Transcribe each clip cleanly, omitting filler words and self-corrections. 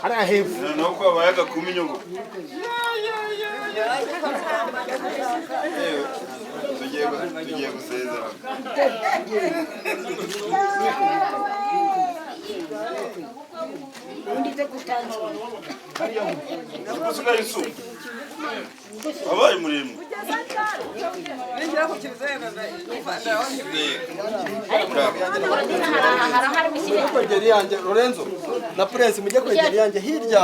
hariya hepfo noneho ko habaye agakumi inyungu tugiye gusezera usigaye isuku wabaye muremure kwegera yanjye Lorenzo na Prince mujye kwegera yanjye hirya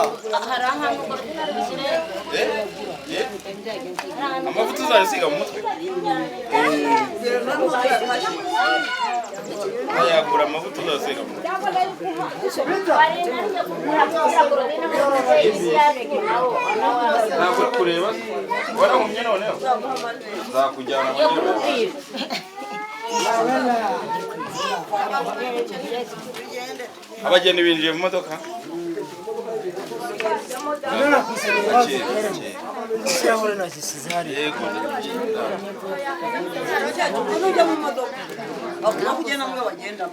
amavuta uzayasiga mu mutwe ayagura amavuta uzayasiga mu mutwe ntabwo kureba warahumye noneho nzakujyana abageni binjiye mu modoka yego ujya mu modoka aho kugenda mwe bagenda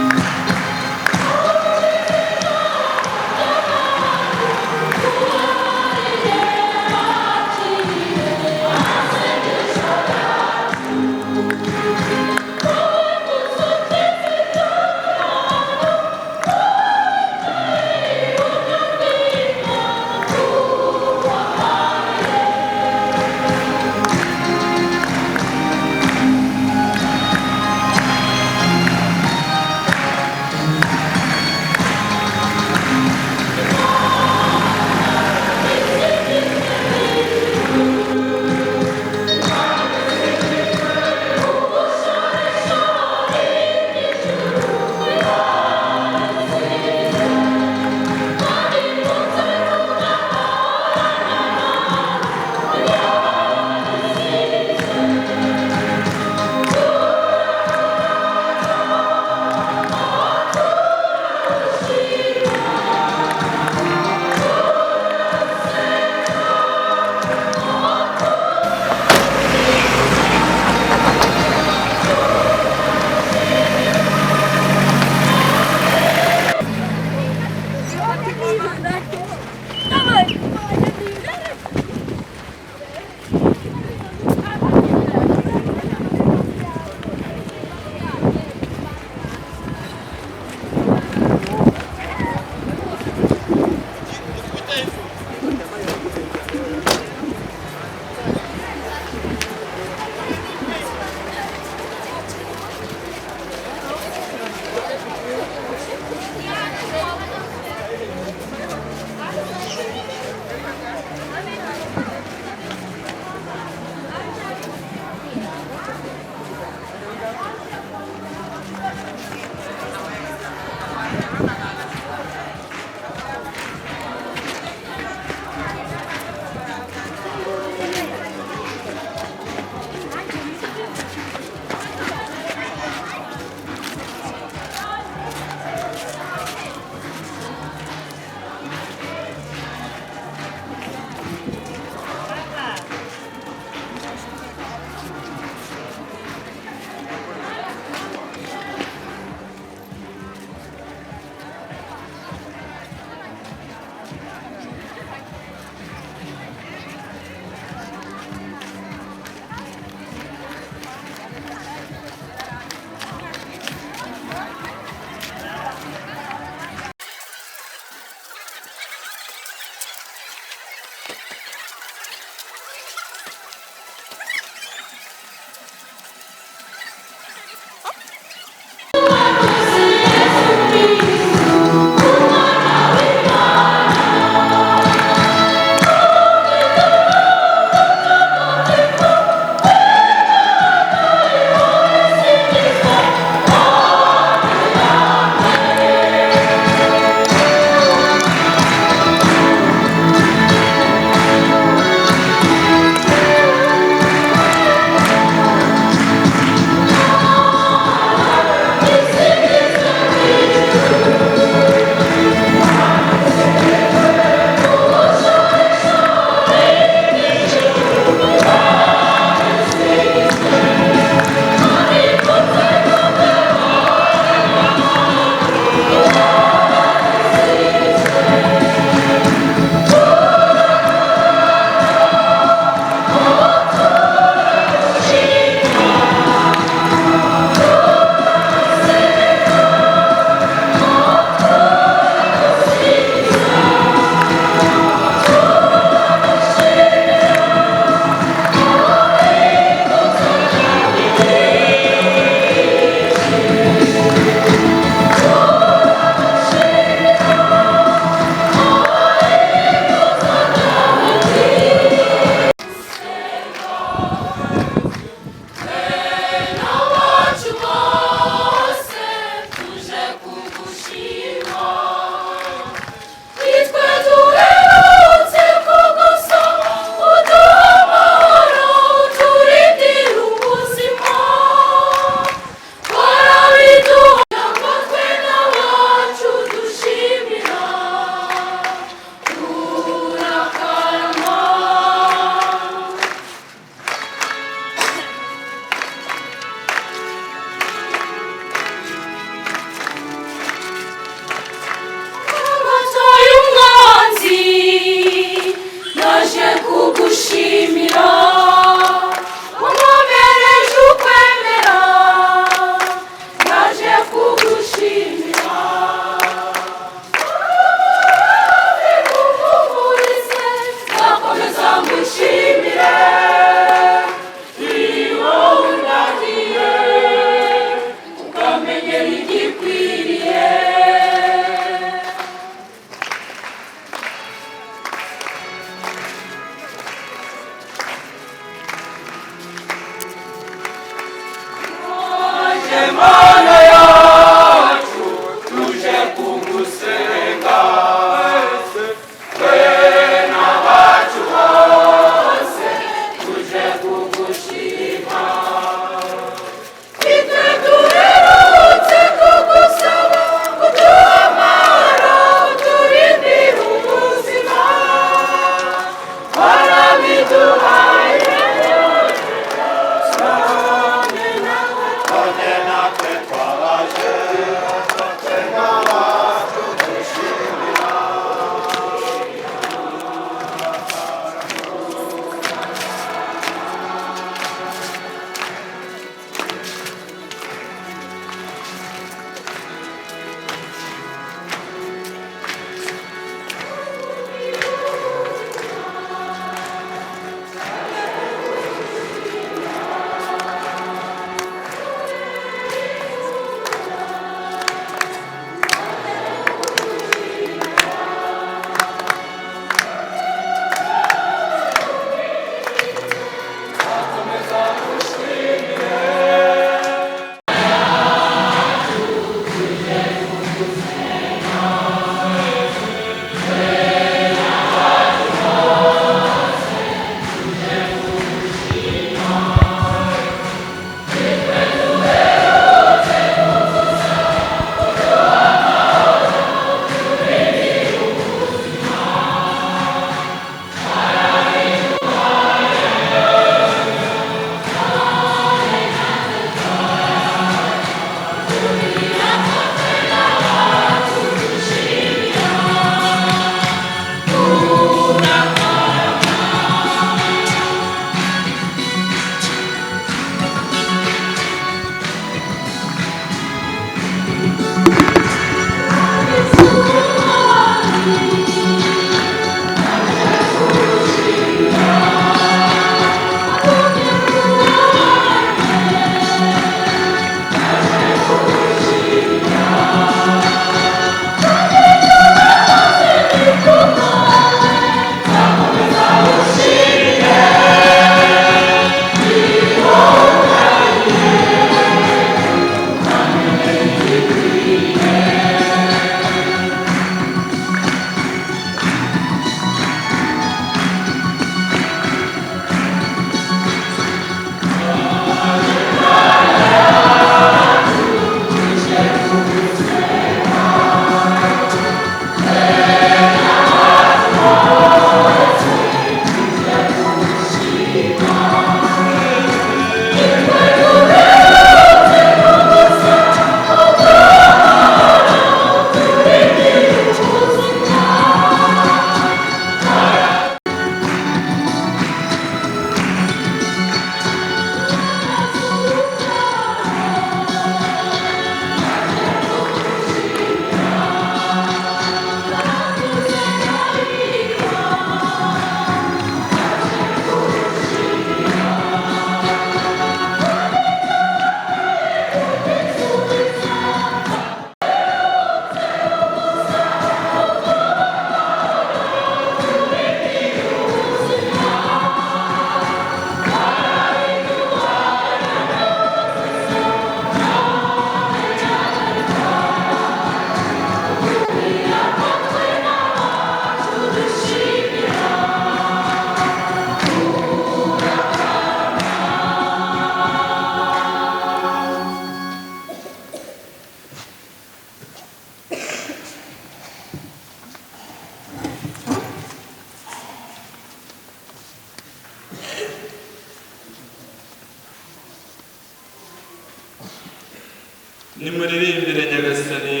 nimuririmbire Nyagasani,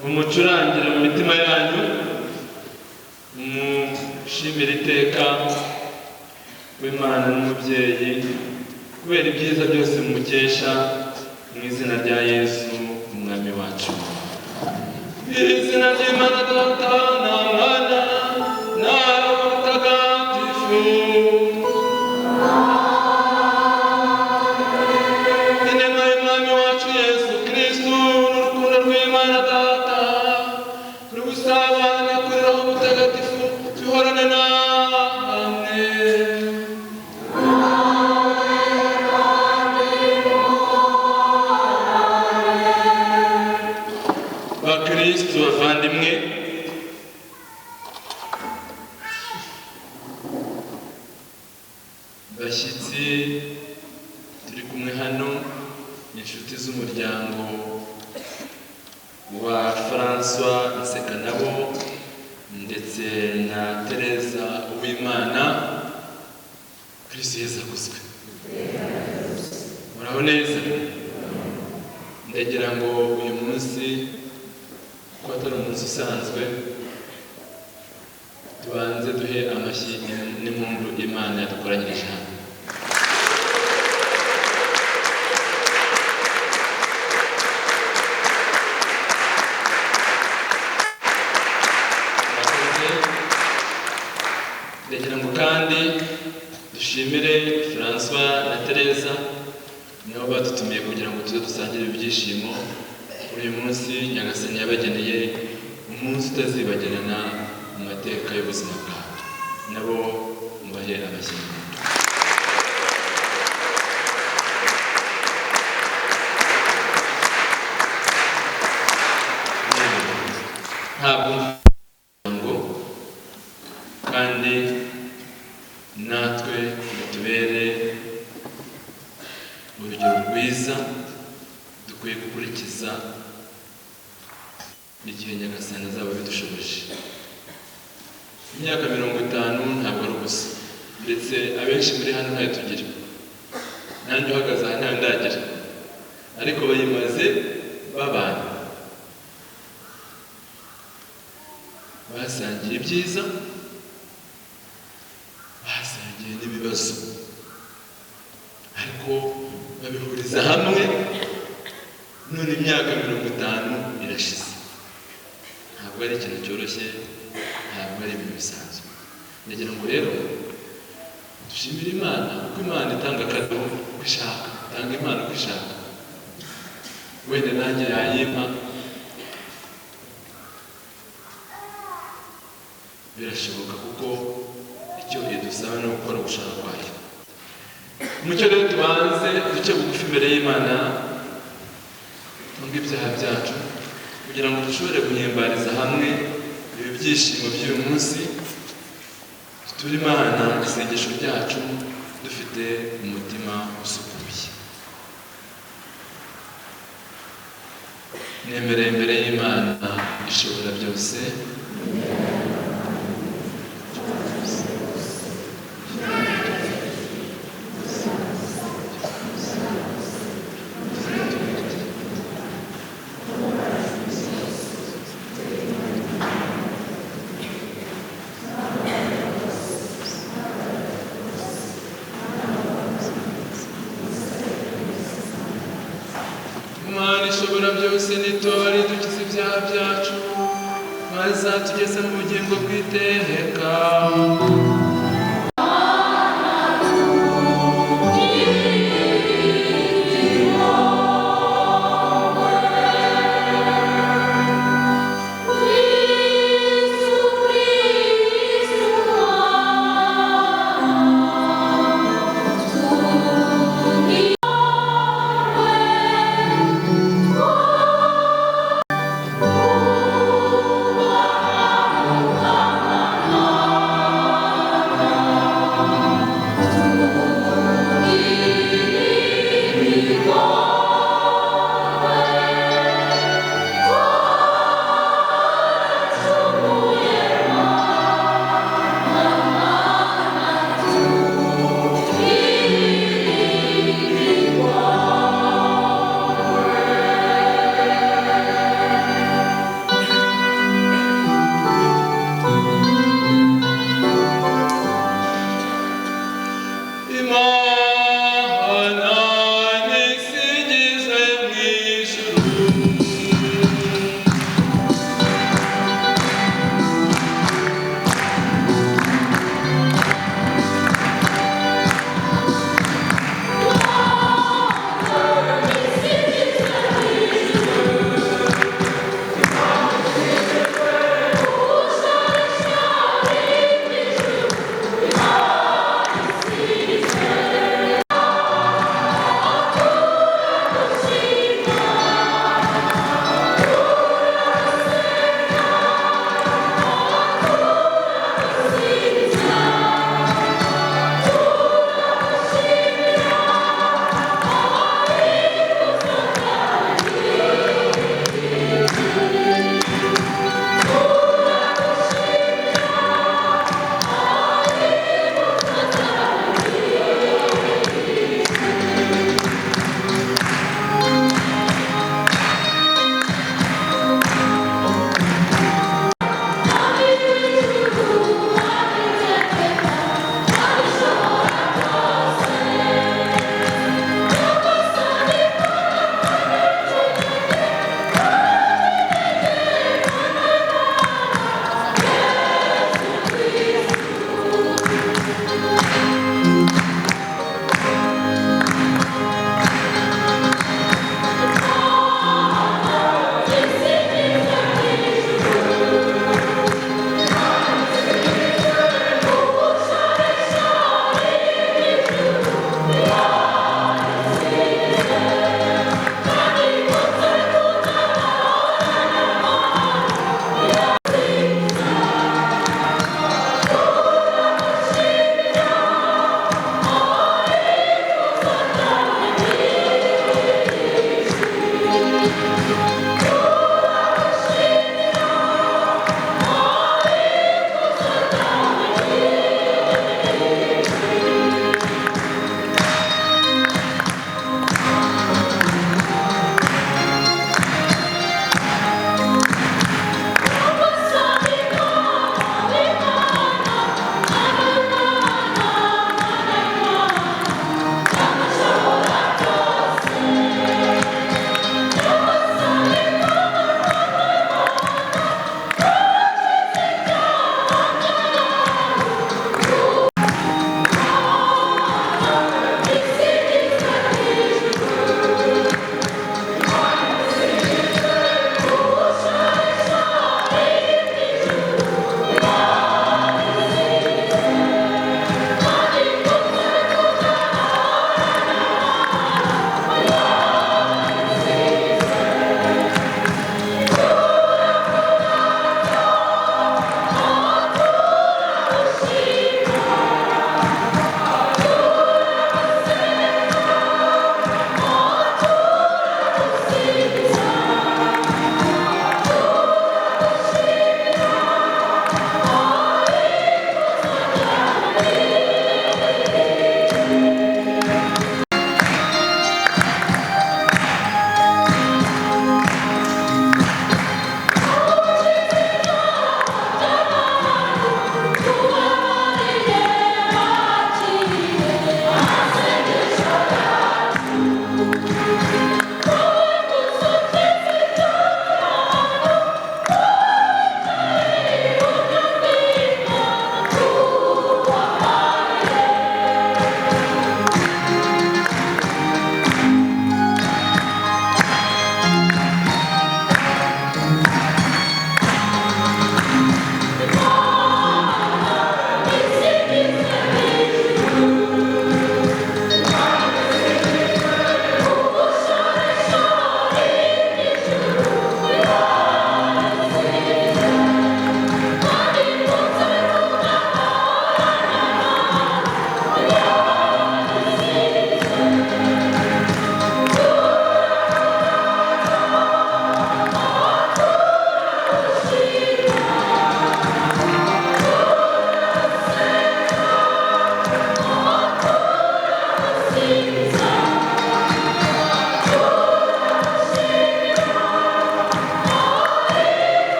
mumucurangire mu mitima yanyu, mushimire iteka w'Imana n'umubyeyi kubera ibyiza byose mumukesha, mu izina rya Yesu umwami wacu. Izina ry'Imana Data na Mwana na Roho Mutagatifu. Inema y'Umwami wacu Yesu Kristo n'urukundo rw'Imana Data n'ubusabane kuri Roho Mutagatifu bihorane namwe. Bakristo bavandimwe, bashyitsi turi kumwe hano, inshuti z'umuryango wa François Nsekanabo ndetse na Teresa Uwimana, Kristo Yesu akuzwe. Muraho neza? Ndagira ngo uyu munsi ko atari umunsi usanzwe, tubanze duhe amashyi n'impundu Imana yadukoranyirije hano. Ndagira ngo kandi dushimire François na Teresa, nabo badutumiye kugira ngo tuze dusangire ibyishimo uyu munsi Nyagasani yabageneye, umunsi utazibagirana mu mateka y'ubuzima bwawe. Nabo mubahe amashyi. Ntabwo ngo kandi natwe mutubere urugero rwiza dukwiye gukurikiza igihe Nyagasani azaba bidushoboje. Imyaka 50 ntabwo ari ubusa, ndetse abenshi muri hano ntayo tugira, nanjye uhagaze aha ntayo ndagira, ariko bayimaze babana, basangiye ibyiza, basangiye n'ibibazo, ariko babihuriza hamwe, none imyaka 50 irashize. Ntabwo ari ikintu cyoroshye, ntabwo ari ibintu bisanzwe. Ndagira ngo rero dushimire Imana, kuko Imana itanga akado uko ishaka, itanga impano uko ishaka. Wenda nanjye yayimpa, birashoboka, kuko icyo idusaba ni gukora ugushaka kwayo. Mucyo rero tubanze duce bugufi imbere y'Imana, tunge ibyaha byacu kugira ngo dushobore guhimbariza hamwe ibi byishimo by'uyu munsi. Tuture Imana isengesho ryacu dufite umutima usukuye. Nemereye imbere y'Imana ishobora byose, ishobora byose nitore dukize ibyaha byacu, maze tugeze mu bugingo bw'iteka.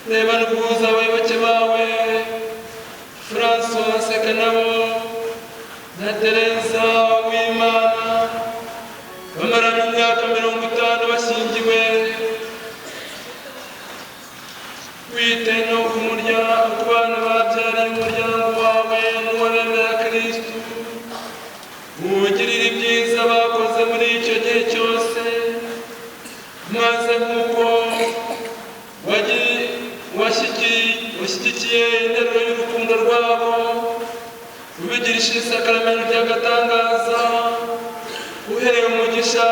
reba n'uguhuza abayoboke bawe François Sekanabo na Teresa Uwimana bamarana imyaka 50 bashyingiwe. Wite no ku bana babyariye umuryango wawe n'uwabemera Kristo, ugirire ibyiza bakoze muri icyo gihe cyose, maze nk'uko washyigikiye interuro y'urukundo rwabo ubigirisha isakaramentu ry'agatangaza, uhereye umugisha